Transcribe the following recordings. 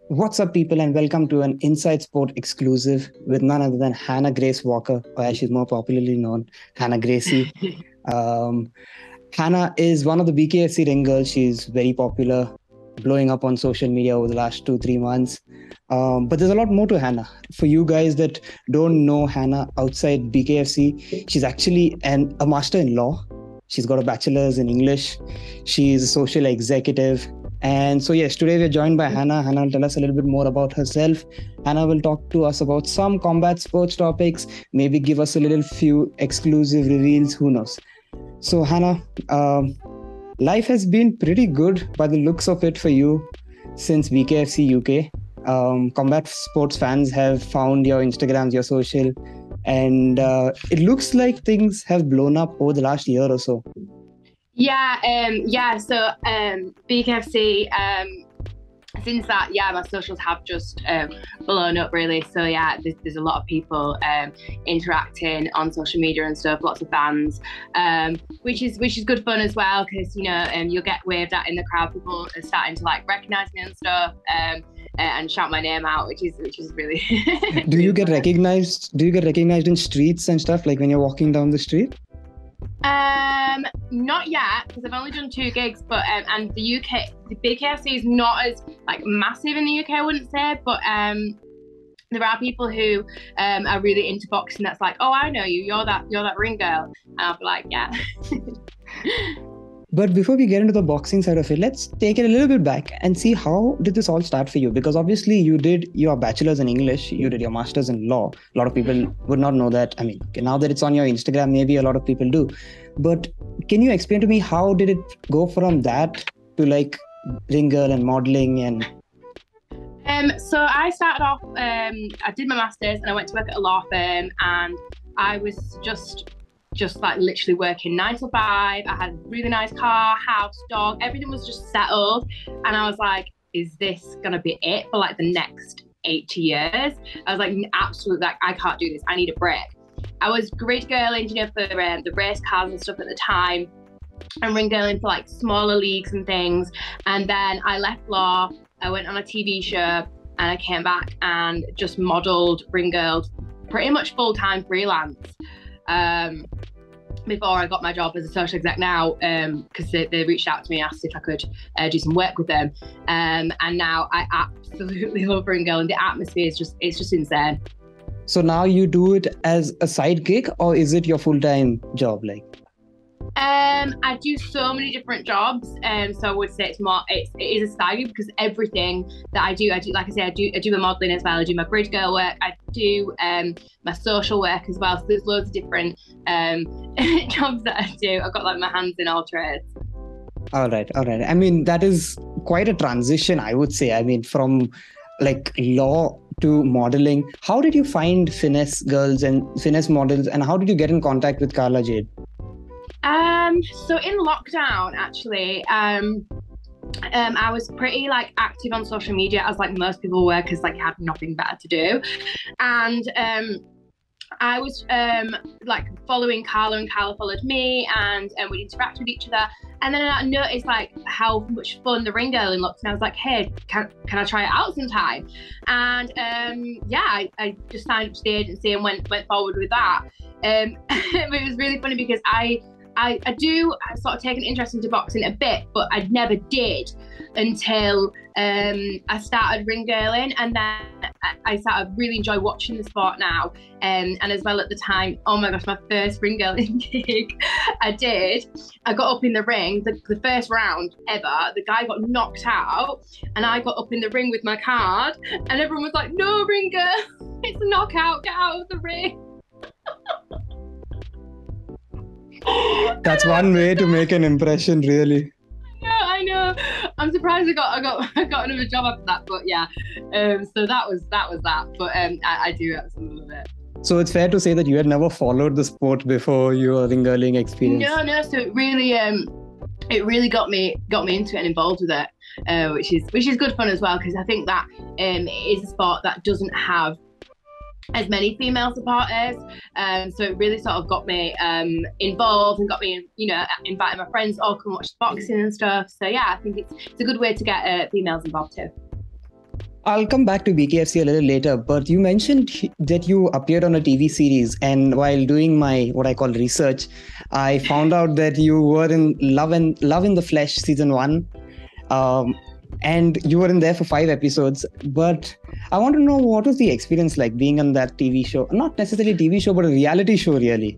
What's up, people, and welcome to an Inside Sport exclusive with none other than Hannah Grace Walker, or as she's more popularly known, Hannah Gracey. Um, Hannah is one of the BKFC ring girls. She's very popular, blowing up on social media over the last 2-3 months. But there's a lot more to Hannah. For you guys that don't know Hannah outside BKFC, she's actually a master in law. She's got a bachelor's in English. She's a social executive. And so, yes, today we're joined by Hannah. Hannah will tell us a little bit more about herself. Hannah will talk to us about some combat sports topics, maybe give us a little few exclusive reveals, who knows. So, Hannah, life has been pretty good by the looks of it for you since BKFC UK. Combat sports fans have found your Instagrams, your social, and it looks like things have blown up over the last year or so. So BKFC, since that, my socials have just blown up really. So there's a lot of people interacting on social media and stuff, lots of fans, which is good fun as well, because you'll get waved at in the crowd. People are starting to recognise me and stuff, and shout my name out, which is really. Do you get recognized? Do you get recognized in streets and stuff, like when you're walking down the street? Not yet, because I've only done 2 gigs, but and the UK, the BKFC is not as massive in the UK, I wouldn't say, but there are people who are really into boxing that's like, oh, I know you, you're that ring girl, and I'll be like, yeah. But before we get into the boxing side of it, let's take it a little bit back and see how did this all start for you? Because obviously you did your bachelor's in English, you did your master's in law. A lot of people would not know that. I mean, now that it's on your Instagram, maybe a lot of people do. But can you explain to me how did it go from that to ring girl and modeling and... So I started off, I did my master's and I went to work at a law firm, and I was just literally working 9 to 5. I had a really nice car, house, dog, everything was just settled. And I was like, is this gonna be it for the next 80 years? I was like, absolutely, I can't do this. I need a break. I was grid girl engineer for the race cars and stuff at the time, and ring girling for smaller leagues and things. And then I left law, I went on a TV show, and I came back and just modelled, ring girled, pretty much full-time freelance. Before I got my job as a social exec now, because they reached out to me, asked if I could do some work with them, and now I absolutely love ring girl, and the atmosphere is just insane. So now you do it as a side gig, or is it your full-time job? I do so many different jobs, so I would say it is a side gig, because everything that I do, like I say, I do my modelling as well, I do my bridge girl work, I do my social work as well, so there's loads of different jobs that I do. I've got my hands in all trades. All right. I mean, that is quite a transition, I would say. I mean, from law to modeling. How did you find finesse girls and finesse models, and how did you get in contact with Carla Jade? So in lockdown, actually, I was pretty active on social media, as most people were, because you had nothing better to do. And I was following Carla, and Carla followed me, and we'd interact with each other. And then I noticed how much fun the ring girling looked, and I was like, hey, can I try it out sometime? And I just signed up to the agency and went forward with that. It was really funny because I sort of take an interest into boxing a bit, but I never did until I started ring girling, and then I started really enjoy watching the sport now. And as well at the time, oh my gosh, my first ring girling gig I got up in the ring, the first round ever, the guy got knocked out, and I got up in the ring with my card, and everyone was like, no, ring girl, it's a knockout, get out of the ring. That's one way to make an impression, really. I know. I'm surprised I got another job after that, but yeah. So that was that. But I do absolutely love it. So it's fair to say that you had never followed the sport before your ring girling experience. No. So it really got me into it and involved with it, which is good fun as well, because I think that it is a sport that doesn't have as many female supporters, so it really sort of got me involved and got me, inviting my friends all come watch boxing and stuff. So yeah, I think it's a good way to get females involved too. I'll come back to BKFC a little later, but you mentioned that you appeared on a TV series, and while doing my what I call research, I found out that you were in Love in the Flesh season 1, and you were in there for 5 episodes. But I want to know, what was the experience like being on that TV show? Not necessarily TV show, but a reality show, really.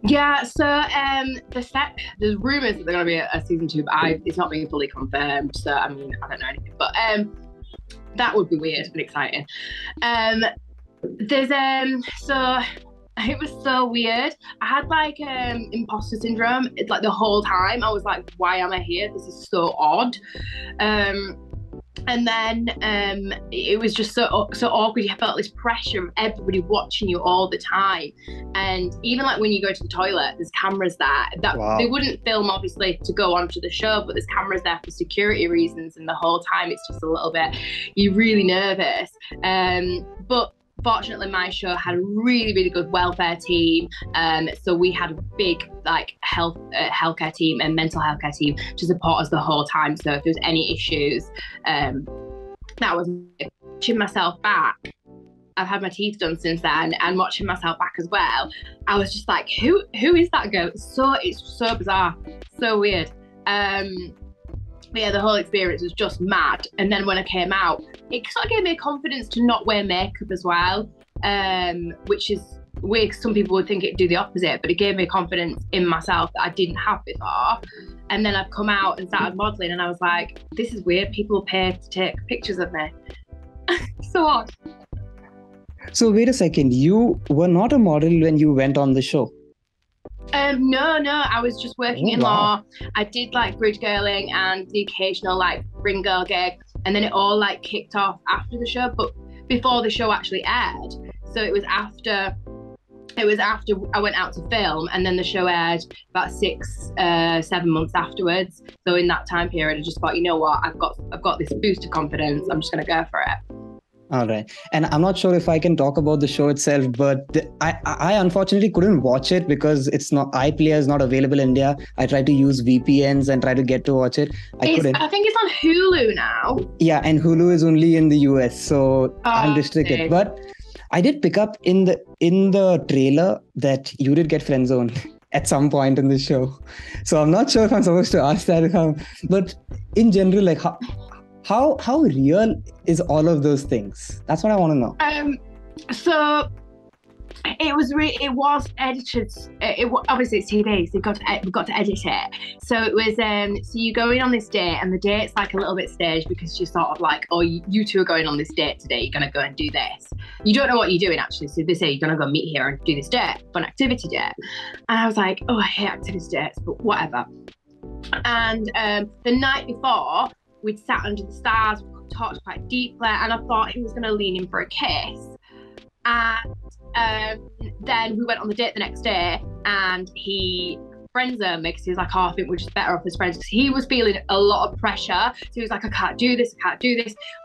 Yeah, so there's rumours that they're going to be a season 2, but it's not being fully confirmed. So I mean, I don't know anything, but that would be weird and exciting. So it was so weird. I had like imposter syndrome. It's like the whole time I was like, why am I here? This is so odd. And then it was just so awkward. You felt this pressure of everybody watching you all the time. And even like when you go to the toilet, there's cameras there. Wow. They wouldn't film obviously to go onto the show, but there's cameras there for security reasons. And the whole time it's just a little bit, you're really nervous. But fortunately, my show had a really, really good welfare team. So we had a big like healthcare team and mental healthcare team to support us the whole time. So if there's any issues, that was watching myself back. I've had my teeth done since then, and watching myself back as well, I was just like, who is that girl? It's so bizarre, so weird. But yeah, the whole experience was just mad. And then when I came out, it sort of gave me a confidence to not wear makeup as well, which is weird. Some people would think it'd do the opposite, but it gave me a confidence in myself that I didn't have before. And then I've come out and started modelling, and I was like, this is weird. People pay to take pictures of me. So odd. So wait a second, you were not a model when you went on the show? No, I was just working in law. I did like bridge girling and the occasional like ring girl gig, and then it all like kicked off after the show, but before the show actually aired. So it was after I went out to film, and then the show aired about 6-7 months afterwards. So in that time period, I just thought, you know what, I've got this boost of confidence. I'm just gonna go for it. All right. And I'm not sure if I can talk about the show itself, but I unfortunately couldn't watch it because iPlayer is not available in India. I tried to use VPNs and try to get to watch it. I couldn't. I think it's on Hulu now. Yeah, and Hulu is only in the US, so I'm restricted. Okay. But I did pick up in the trailer that you did get friend zoned at some point in the show. So I'm not sure if I'm supposed to ask that, but in general, like how real is all of those things? That's what I want to know. So it was edited. Obviously it's TV, so we've got to edit it. So it was so you go in on this date, and the date's like a little bit staged because you're sort of like, oh, you two are going on this date today. You're gonna go and do this. You don't know what you're doing actually. So they say you're gonna go meet here and do this date, fun activity date. And I was like, oh, I hate activity dates, but whatever. And the night before, we'd sat under the stars, we talked quite deeply, and I thought he was going to lean in for a kiss. And then we went on the date the next day, and he friend-zoned me because he was like, oh, I think we're just better off as friends, because he was feeling a lot of pressure. So he was like, I can't do this.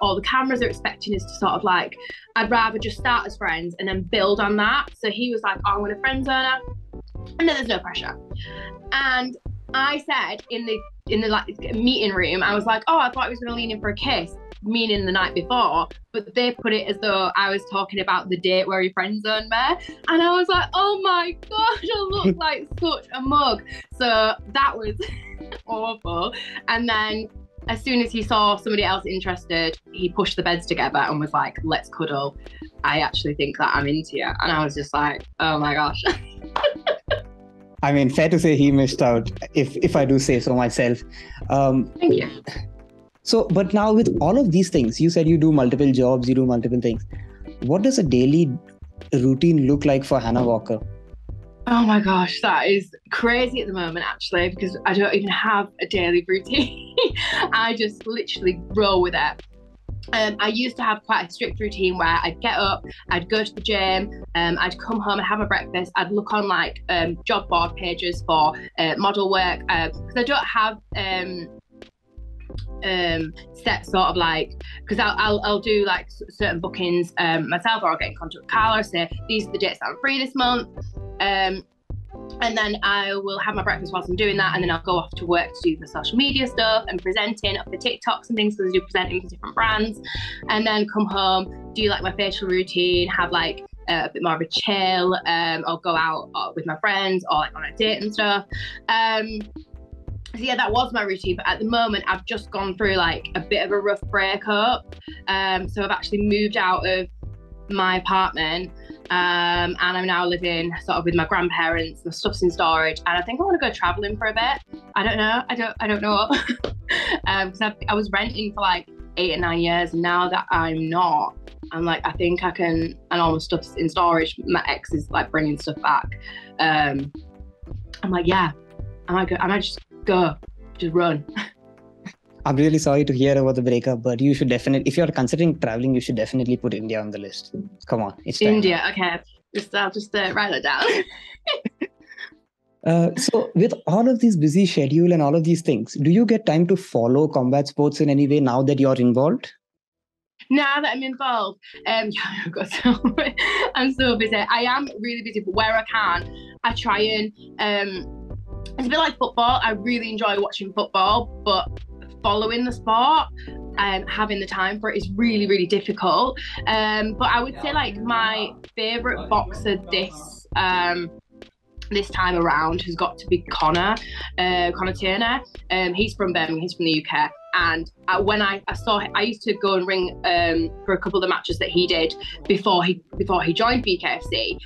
All the cameras are expecting us to sort of like, I'd rather just start as friends and then build on that. So he was like, oh, I'm going to friend-zone her, and then there's no pressure. And I said in the like meeting room, I was like, oh, I thought he was going to lean in for a kiss, meaning the night before, but they put it as though I was talking about the date where he friend zoned me, and I was like, oh my gosh, I look like such a mug. So that was awful. And then as soon as he saw somebody else interested, he pushed the beds together and was like, let's cuddle. I actually think that I'm into you. And I was just like, oh my gosh. I mean, fair to say he missed out, if I do say so myself. Thank you. So, but now with all of these things, you said you do multiple jobs, you do multiple things. What does a daily routine look like for Hannah Walker? Oh my gosh, that is crazy at the moment, actually, because I don't even have a daily routine. I just literally roll with it. I used to have quite a strict routine where I'd get up, I'd go to the gym, I'd come home and have a breakfast, I'd look on like job board pages for model work, because I don't have set sort of like, because I'll do like certain bookings myself, or I'll get in contact with Carla, say these are the dates that I'm free this month. And then I will have my breakfast whilst I'm doing that, and then I'll go off to work to do the social media stuff and presenting up the TikToks and things, because I do presenting for different brands, and then come home, do like my facial routine, have like a bit more of a chill, or go out with my friends, or like on a date and stuff. So yeah, that was my routine. But at the moment, I've just gone through like a bit of a rough breakup. So I've actually moved out of my apartment, and I'm now living sort of with my grandparents. My stuff's in storage, and I think I want to go traveling for a bit. I don't know. I don't know. Because I was renting for like 8 or 9 years, and now that I'm not, I'm like, I think I can. And all my stuff's in storage. My ex is like bringing stuff back. I'm like, yeah, I might just go, just run. I'm really sorry to hear about the breakup, but you should definitely, if you're considering traveling, you should definitely put India on the list. Come on, it's time. India, okay. I'll just write that down. So with all of this busy schedule and all of these things, do you get time to follow combat sports in any way now that you're involved? Now that I'm involved, yeah, I've got I'm so busy. I am really busy, but where I can, I try and, it's a bit like football. I really enjoy watching football, but following the sport, having the time for it is really, really difficult. But I would say like my favourite boxer this time around has got to be Connor Turner. He's from Birmingham, he's from the UK. And when I saw him, I used to go and ring for a couple of the matches that he did before he joined BKFC,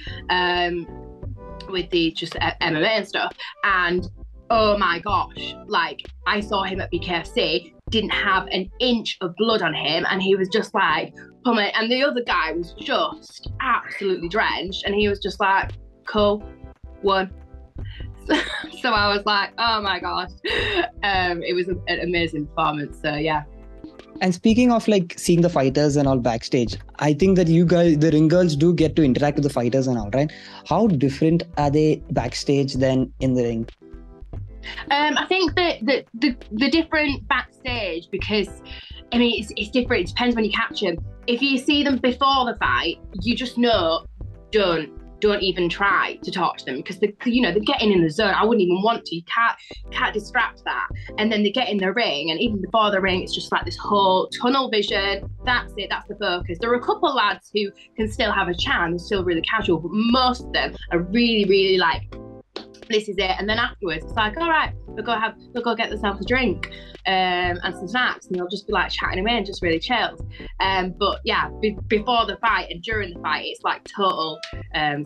with the just MMA and stuff. And oh my gosh, like I saw him at BKFC, didn't have an inch of blood on him, and he was just like pummeling, and the other guy was just absolutely drenched, and he was just like, cool, won. So I was like, oh my gosh. It was an amazing performance, so yeah. And speaking of like seeing the fighters and all backstage, I think that you guys, the ring girls, do get to interact with the fighters and all, right? How different are they backstage than in the ring? I think that the different backstage, because I mean it's different. It depends when you catch them. If you see them before the fight, you just know don't even try to talk to them, because they're getting in the zone. I wouldn't even want to. You can't distract that. And then they get in the ring, and even before the ring, it's just like this whole tunnel vision. That's it. That's the focus. There are a couple of lads who can still have a chance, still really casual, but most of them are really, really like, this is it. And then afterwards, it's like, all right, we'll go get themselves a drink and some snacks, and they'll just be like chatting away and just really chilled. But yeah, before the fight and during the fight, it's like total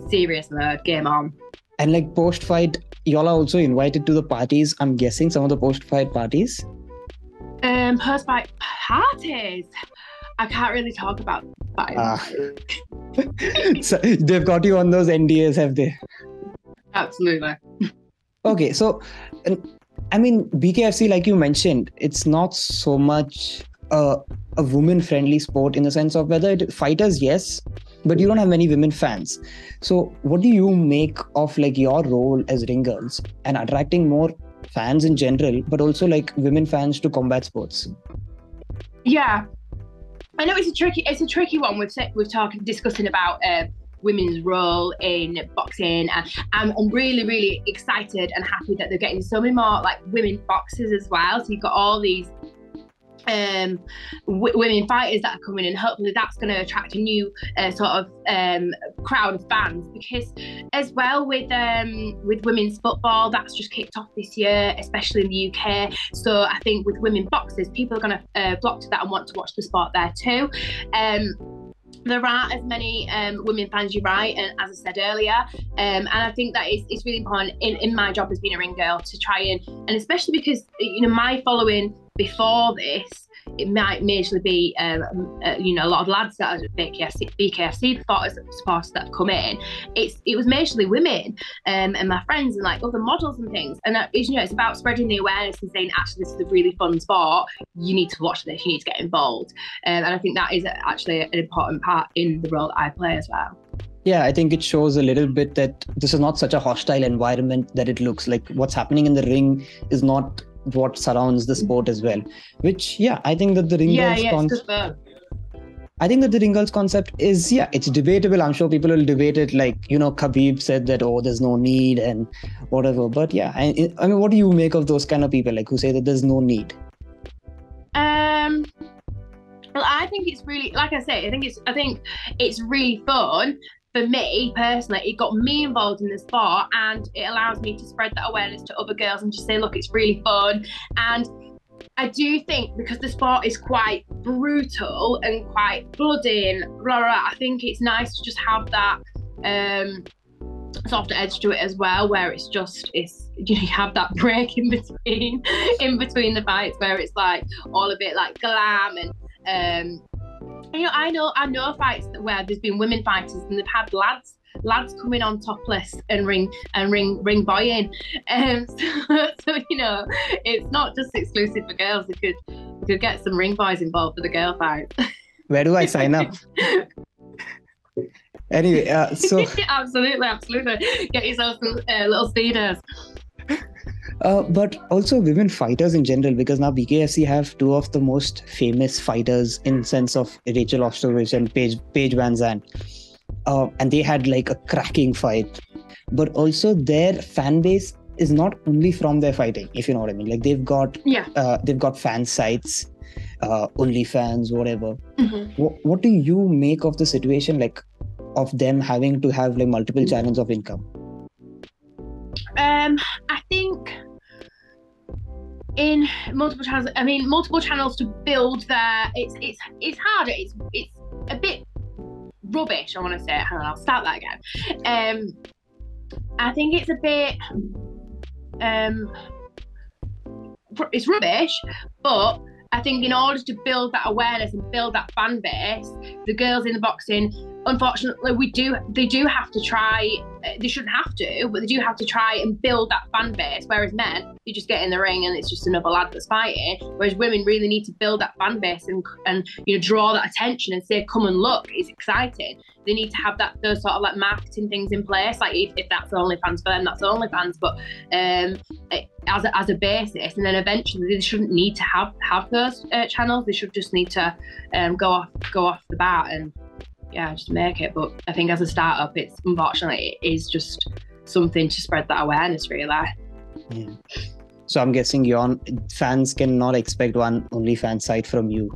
serious mode, game on. And like post-fight, y'all are also invited to the parties, I'm guessing, some of the post-fight parties? Post-fight parties? I can't really talk about fights. So they've got you on those NDAs, have they? Absolutely. Okay, so I mean, BKFC, like you mentioned, it's not so much a women-friendly sport in the sense of whether fighters, yes, but you don't have many women fans. So what do you make of like your role as ring girls and attracting more fans in general, but also like women fans to combat sports? Yeah, I know it's a tricky one. We're discussing about women's role in boxing, and I'm really, really excited and happy that they're getting so many more like women boxers as well. So you've got all these women fighters that are coming in. Hopefully that's going to attract a new sort of crowd of fans, because as well with women's football, that's just kicked off this year, especially in the UK. So I think with women boxers, people are going to flock to that and want to watch the sport there too. There aren't as many women fans, you're right, and as I said earlier, and I think that it's really important in my job as being a ring girl to try and especially because my following before this, it might majorly be a lot of lads that are at BKFC supporters that have come in. It was majorly women and my friends and like other models and things, and it's about spreading the awareness and saying, actually, this is a really fun sport, you need to watch this, you need to get involved, and I think that is actually an important part in the role that I play as well. Yeah, I think it shows a little bit that this is not such a hostile environment that it looks like. What's happening in the ring is not what surrounds the sport as well, which I think that the ring girls I think that the ring girls concept is, yeah, it's debatable. I'm sure people will debate it. Like, Khabib said that, oh, there's no need and whatever. But yeah, I mean, what do you make of those kind of people, like, who say that there's no need? Well, I think it's really, like I say, I think it's really fun. For me personally, it got me involved in the sport, and it allows me to spread that awareness to other girls and just say, look, it's really fun. And I do think because the sport is quite brutal and quite bloody and blah, blah, blah, I think it's nice to just have that soft edge to it as well, where you have that break in between the fights, where it's like all a bit like glam and I know fights where there's been women fighters and they've had lads coming on topless and ring boying, so it's not just exclusive for girls. We could get some ring boys involved for the girl fight. Where do I sign up? Anyway, so absolutely, get yourself some little speeders. But also women fighters in general, because now BKFC have two of the most famous fighters in sense of Rachel Ostovich and Paige Van Zandt. And they had like a cracking fight. But also their fan base is not only from their fighting, if you know what I mean. Like they've got fan sites, OnlyFans, whatever. Mm-hmm. What do you make of the situation, like of them having to have like multiple channels of income? I think in multiple channels to build it's harder. It's a bit rubbish, I want to say. Hang on, I'll start that again. I think it's a bit it's rubbish, but I think in order to build that awareness and build that fan base, the girls in the boxing, unfortunately, they do have to try. They shouldn't have to, but they do have to try and build that fan base. Whereas men, you just get in the ring and it's just another lad that's fighting. Whereas women really need to build that fan base and draw that attention and say, come and look, it's exciting. They need to have those sort of like marketing things in place. Like if that's OnlyFans for them, that's OnlyFans. But as a basis, and then eventually they shouldn't need to have those channels. They should just need to go off the bat and just make it. But I think as a startup, it is just something to spread that awareness, really. Yeah. So I'm guessing your fans cannot expect one OnlyFans site from you.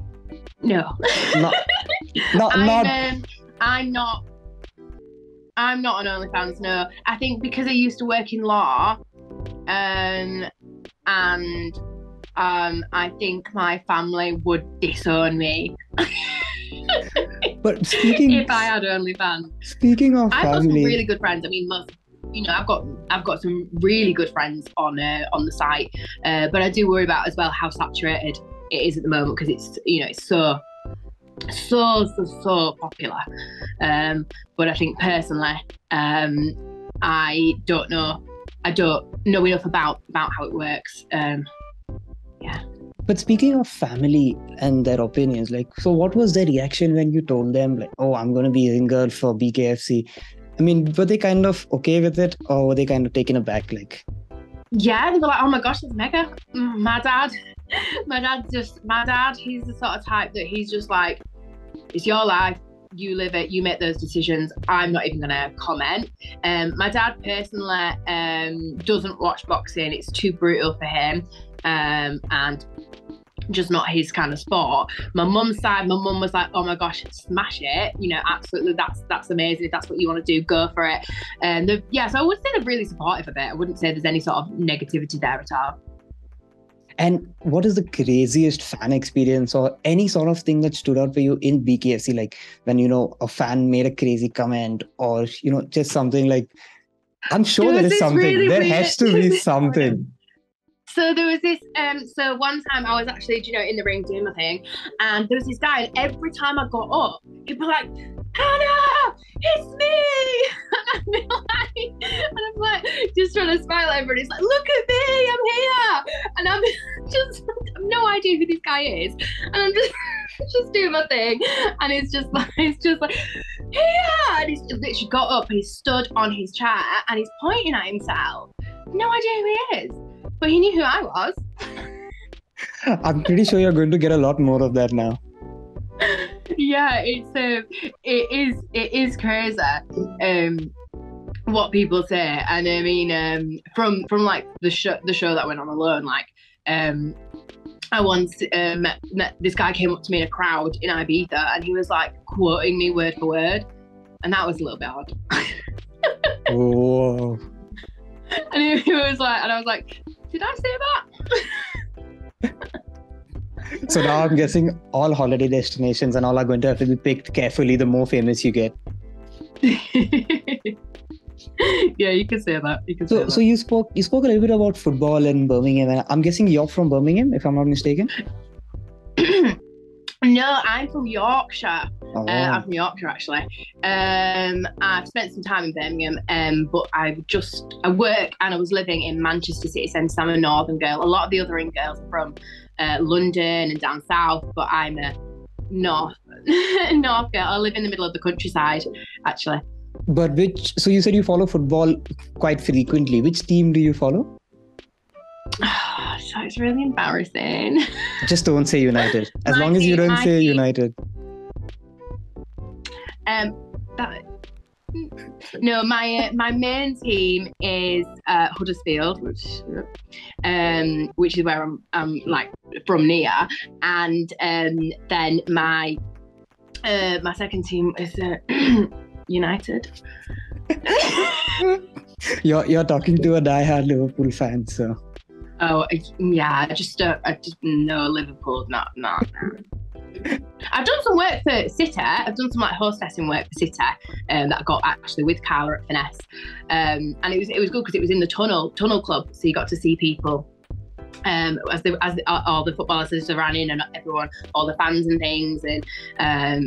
No. I'm not an OnlyFans. No, I think because I used to work in law, and I think my family would disown me. But if I had OnlyFans. Speaking of I've family, got some really good friends. I mean, I've got some really good friends on the site, but I do worry about as well how saturated it is at the moment, because it's so popular. But I think personally, I don't know enough about how it works. But speaking of family and their opinions, like, so what was their reaction when you told them, like, oh, I'm going to be a ring girl for BKFC? I mean, were they kind of okay with it, or were they kind of taken aback? Like, yeah, they were like, oh my gosh, it's mega. My dad, he's the sort of type that he's just like, it's your life, you live it, you make those decisions. I'm not even going to comment. My dad personally doesn't watch boxing. It's too brutal for him, and just not his kind of sport. My mum's side, my mum was like, oh my gosh, smash it, absolutely, that's amazing. If that's what you want to do, go for it. So I would say they're really supportive of it. I wouldn't say there's any sort of negativity there at all. And what is the craziest fan experience or any sort of thing that stood out for you in BKFC? Like when, a fan made a crazy comment, or, just something like, I'm sure there is something. There has to be something. So there was this, so one time I was actually, in the ring doing my thing, and there was this guy, and every time I got up, he'd be like, Hannah, it's me! And I'm like, just trying to smile at everybody. He's like, look at me, I'm here! And I'm just, I have no idea who this guy is. And I'm just doing my thing, and it's just like, here! And he's literally got up, and he stood on his chair, and he's pointing at himself. No idea who he is. But he knew who I was. I'm pretty sure you're going to get a lot more of that now. Yeah, it is crazy. What people say, and I mean, from like the show that went on alone, like I once met this guy came up to me in a crowd in Ibiza, and he was like quoting me word for word, and that was a little bit odd. Whoa. And he was like, and I was like, did I say that? So now I'm guessing all holiday destinations and all are going to have to be picked carefully the more famous you get. Yeah, you can say that. So you spoke a little bit about football in Birmingham, and I'm guessing you're from Birmingham, if I'm not mistaken. No, I'm from Yorkshire. Oh. I'm from Yorkshire, actually. I've spent some time in Birmingham, but I work and I was living in Manchester city centre. I'm a northern girl. A lot of the other girls are from London and down south, but I'm a north girl. I live in the middle of the countryside, actually. But so you said you follow football quite frequently. Which team do you follow? So it's really embarrassing. Just don't say United. As long as you don't say United. No, my main team is Huddersfield, which is where I'm like from near, and then my second team is United. You're talking to a diehard Liverpool fan, so. Oh yeah, I just no, Liverpool, not. I've done some work for City. I've done some like hostessing work for City that I got actually with Carla at Finesse, and it was good because it was in the tunnel club, so you got to see people as all the footballers just ran in, and everyone, all the fans and things, and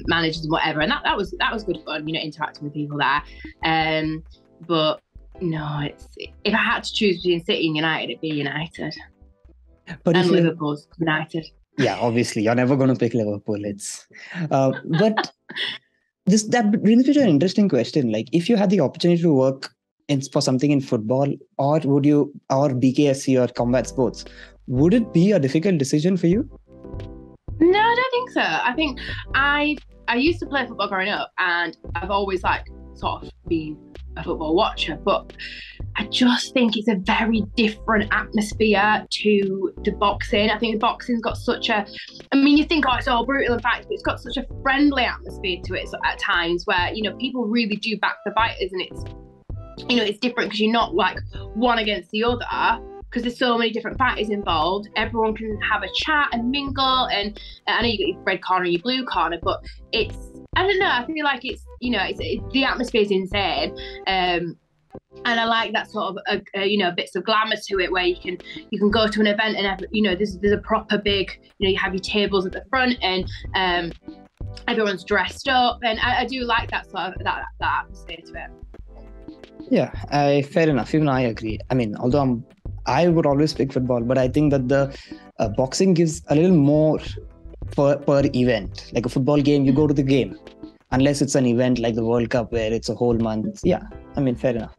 managers and whatever, and that was good fun, interacting with people there. But no, if I had to choose between City and United, it'd be United. But and Liverpool's United. Yeah, obviously, you're never going to pick Liverpool. But that brings me to an interesting question. Like, if you had the opportunity to work for something in football, or BKFC or combat sports, would it be a difficult decision for you? No, I don't think so. I think I used to play football growing up, and I've always sort of been a football watcher, but I just think it's a very different atmosphere to the boxing. I think the boxing's got such a, you think, it's all brutal and fights, but it's got such a friendly atmosphere to it at times where, people really do back the fighters, and it's different because you're not like one against the other, because there's so many different fighters involved. Everyone can have a chat and mingle, and I know you got your red corner and your blue corner, but I don't know, I feel like the atmosphere is insane. And I like that sort of, bits of glamour to it, where you can go to an event and there's a proper big, you have your tables at the front, and everyone's dressed up, and I do like that sort of that atmosphere to it. Yeah, fair enough. Even I agree. Although I would always pick football, but I think that the boxing gives a little more per event. Like a football game, you go to the game, unless it's an event like the World Cup where it's a whole month. Yeah, fair enough.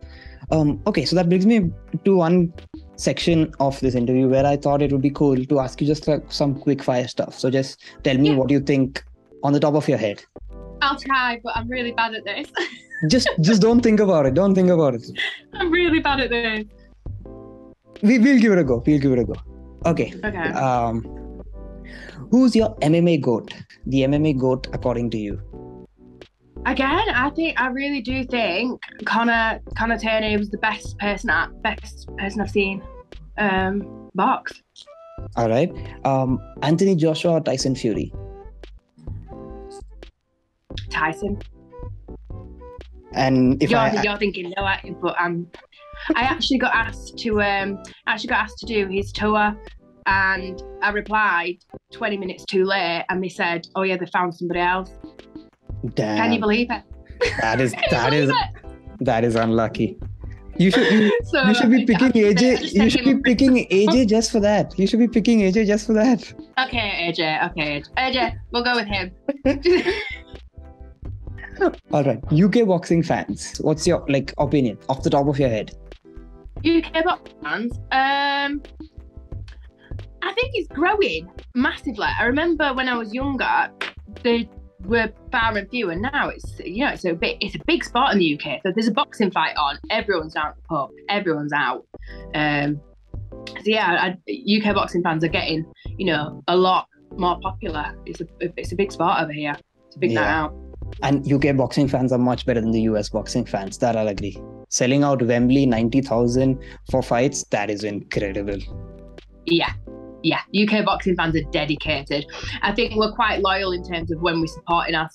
Okay, so that brings me to one section of this interview where I thought it would be cool to ask you just some quick fire stuff. So just tell me what you think on the top of your head. I'll try, but I'm really bad at this. just don't think about it. Don't think about it. I'm really bad at this. We'll give it a go. Okay. Okay. Who's your MMA GOAT? The MMA GOAT according to you? Again, I really do think Conor Turney was the best person I've seen box. All right. Anthony Joshua or Tyson Fury? Tyson. And if you're thinking no, but I actually got asked to do his tour, and I replied 20 minutes too late, and they said, "Oh yeah, they found somebody else." Damn. Can you believe it? That is unlucky. You should be picking AJ. You should be picking AJ just for that. Okay, AJ, we'll go with him. All right, UK boxing fans. What's your opinion off the top of your head? UK boxing fans. I think it's growing massively. I remember when I was younger, were far and few, and now it's a big sport in the UK. So there's a boxing fight on, everyone's down at the pub, everyone's out. UK boxing fans are getting a lot more popular. It's a big sport over here. It's a big night out. And UK boxing fans are much better than the US boxing fans. That I'll agree. Selling out Wembley 90,000 for fights, that is incredible. Yeah. UK boxing fans are dedicated. I think we're quite loyal in terms of when we're supporting our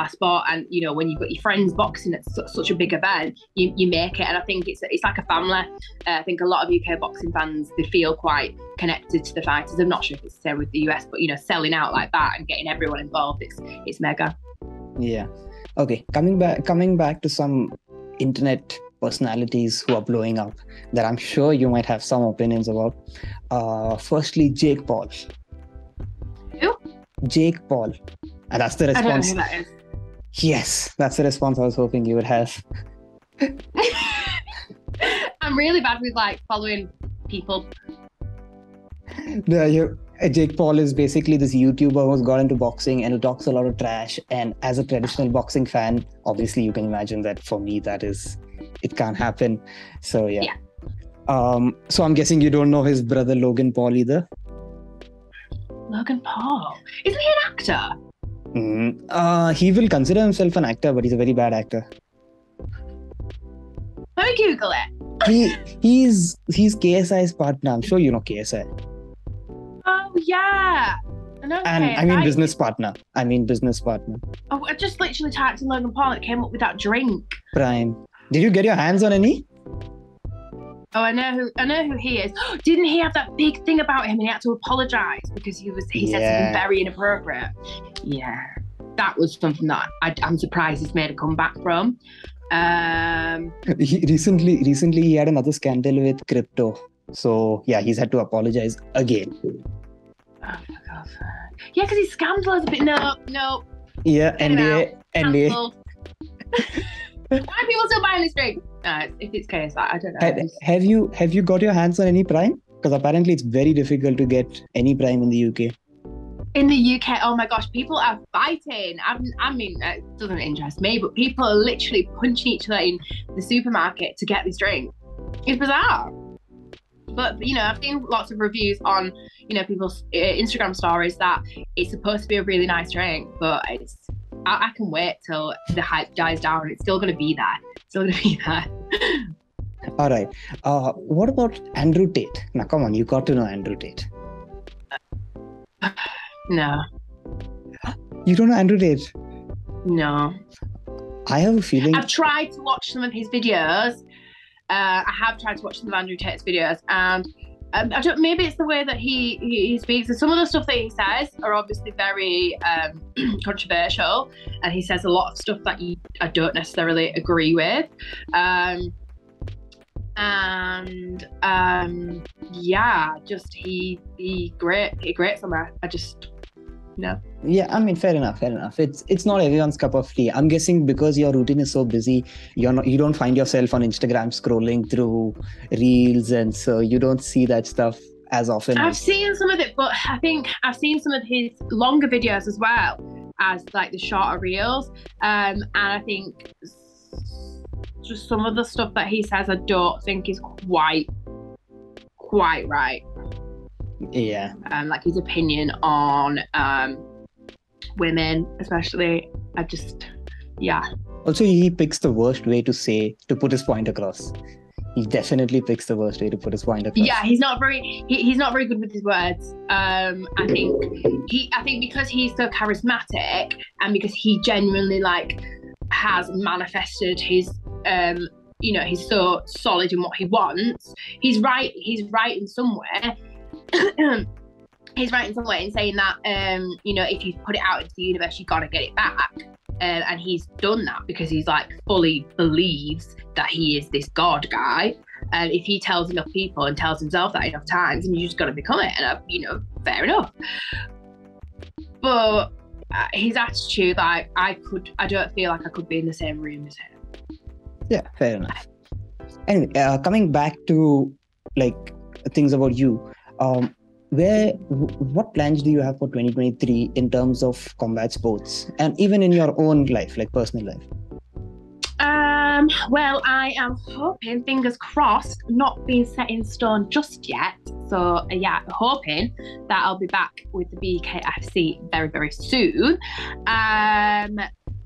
sport, and when you've got your friends boxing at such a big event, you make it. And I think it's like a family. I think a lot of UK boxing fans, they feel quite connected to the fighters. I'm not sure if it's the same with the US, but selling out like that and getting everyone involved, it's mega. Yeah. Okay. Coming back to some internet personalities who are blowing up that I'm sure you might have some opinions about. Firstly, Jake Paul. Who? Jake Paul. And that's the response. I don't know who that is. Yes, that's the response I was hoping you would have. I'm really bad with following people. Jake Paul is basically this YouTuber who's got into boxing and who talks a lot of trash. And as a traditional boxing fan, obviously you can imagine that for me, it can't happen. So yeah. So I'm guessing you don't know his brother Logan Paul either. Logan Paul? Isn't he an actor? He will consider himself an actor, but he's a very bad actor. Let me Google it. He's KSI's partner. I'm sure you know KSI. Oh yeah. I mean business partner. Oh, I just literally typed in Logan Paul and it came up with that drink. Prime. Did you get your hands on any? Oh, I know who he is. Didn't he have that big thing about him and he had to apologise because he said something very inappropriate? Yeah. That was something that I'm surprised he's made a comeback from. Recently he had another scandal with crypto. So yeah, he's had to apologise again. Oh my God. Yeah, because he's scammed loads of it. No. Yeah, NBA. Why are people still buying this drink? If it's KSI, I don't know. Have you got your hands on any Prime? Because apparently it's very difficult to get any Prime in the UK. In the UK, oh my gosh, people are fighting. I mean, it doesn't interest me, but people are literally punching each other in the supermarket to get this drink. It's bizarre. But, I've seen lots of reviews on, people's Instagram stories that it's supposed to be a really nice drink, but I can wait till the hype dies down and it's still going to be there. All right. What about Andrew Tate? Now, come on, you got to know Andrew Tate. No. You don't know Andrew Tate? No. I have a feeling... I've tried to watch some of his videos. I have tried to watch some of Andrew Tate's videos, and maybe it's the way that he speaks, and some of the stuff that he says are obviously very controversial, and he says a lot of stuff that I don't necessarily agree with. Just he grates on that. No. Yeah, I mean, fair enough. It's not everyone's cup of tea. I'm guessing because your routine is so busy, you don't find yourself on Instagram scrolling through reels, and so you don't see that stuff as often. I've seen some of it, but I think I've seen some of his longer videos as well as the shorter reels. And I think just some of the stuff that he says I don't think is quite right. Yeah. His opinion on women, especially. Also, he picks the worst way to put his point across. He definitely picks the worst way to put his point across. Yeah, he's not very good with his words. I think because he's so charismatic and because he genuinely has manifested his he's so solid in what he wants. He's right in somewhere. He's right in some way in saying that if you put it out into the universe, you gotta get it back, and he's done that because he's fully believes that he is this god guy, and if he tells enough people and tells himself that enough times, and you just gotta become it, and fair enough. But his attitude, I don't feel like I could be in the same room as him. Yeah, fair enough. Anyway, coming back to things about you. what plans do you have for 2023 in terms of combat sports and even in your own life, like personal life? Well, I am hoping, fingers crossed, not being set in stone just yet. So yeah, hoping that I'll be back with the BKFC very, very soon.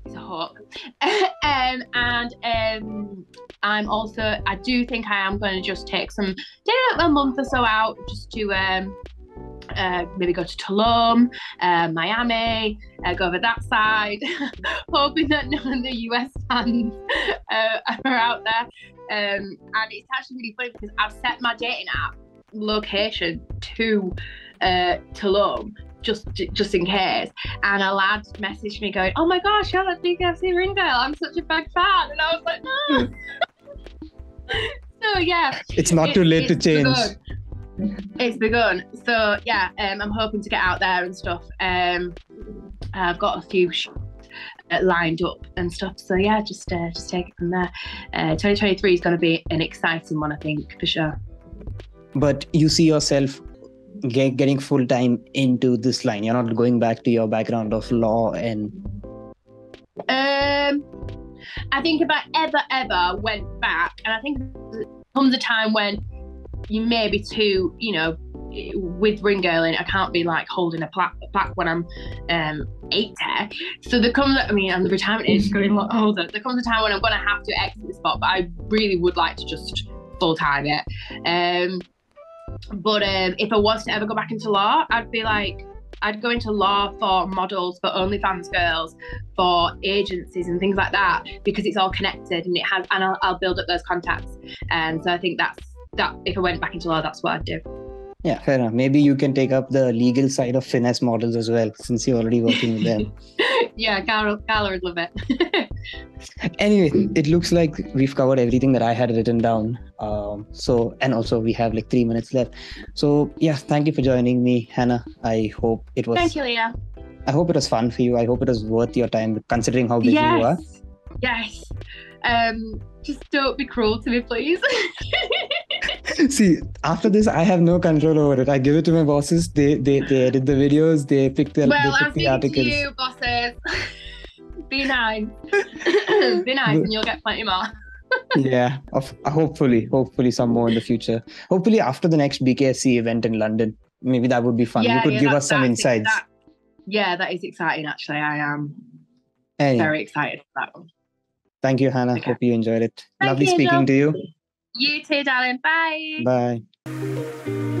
It's a hope. I'm also, I do think I am going to just take a month or so out just to maybe go to Tulum, Miami, go over that side, hoping that none of the US fans are out there. And it's actually really funny because I've set my dating app location to Tulum just in case. And a lad messaged me going, "Oh my gosh, you're that BKFC ring girl. I'm such a big fan." And I was like, "No." So yeah, it's not too late to change. It's begun. So yeah, I'm hoping to get out there and stuff. I've got a few lined up and stuff. So yeah, just take it from there. 2023 is going to be an exciting one, I think, for sure. But you see yourself getting full time into this line. You're not going back to your background of law and. I think if I ever went back, and I think there comes a time when you may be too, with ring girling, I can't be like holding a plaque when I'm 80. So and the retirement age is getting a lot older. There comes a time when I'm going to have to exit the spot, but I really would like to just full time it. But if I was to ever go back into law, I'd go into law for models, for OnlyFans girls, for agencies and things like that, because it's all connected and I'll build up those contacts. And so I think that if I went back into law, that's what I'd do. Yeah, fair enough. Maybe you can take up the legal side of Finesse models as well, since you're already working with them. Yeah, Carla would love it. Anyway, it looks like we've covered everything that I had written down. And also we have like 3 minutes left. So yeah, thank you for joining me, Hannah. I hope it was. Thank you, Leah. I hope it was fun for you. I hope it was worth your time, considering how busy you are. Yes. Just don't be cruel to me, please. See, after this, I have no control over it. I give it to my bosses. They edit the videos. They pick the articles. To you, bosses. Be nice. Be nice, and you'll get plenty more. Yeah, hopefully some more in the future. Hopefully after the next BKFC event in London, maybe that would be fun. You could give us some insights. That is exciting. Actually, I am very excited for that one. Thank you, Hannah. Okay. Hope you enjoyed it. Lovely speaking to you. You too, darling. Bye. Bye.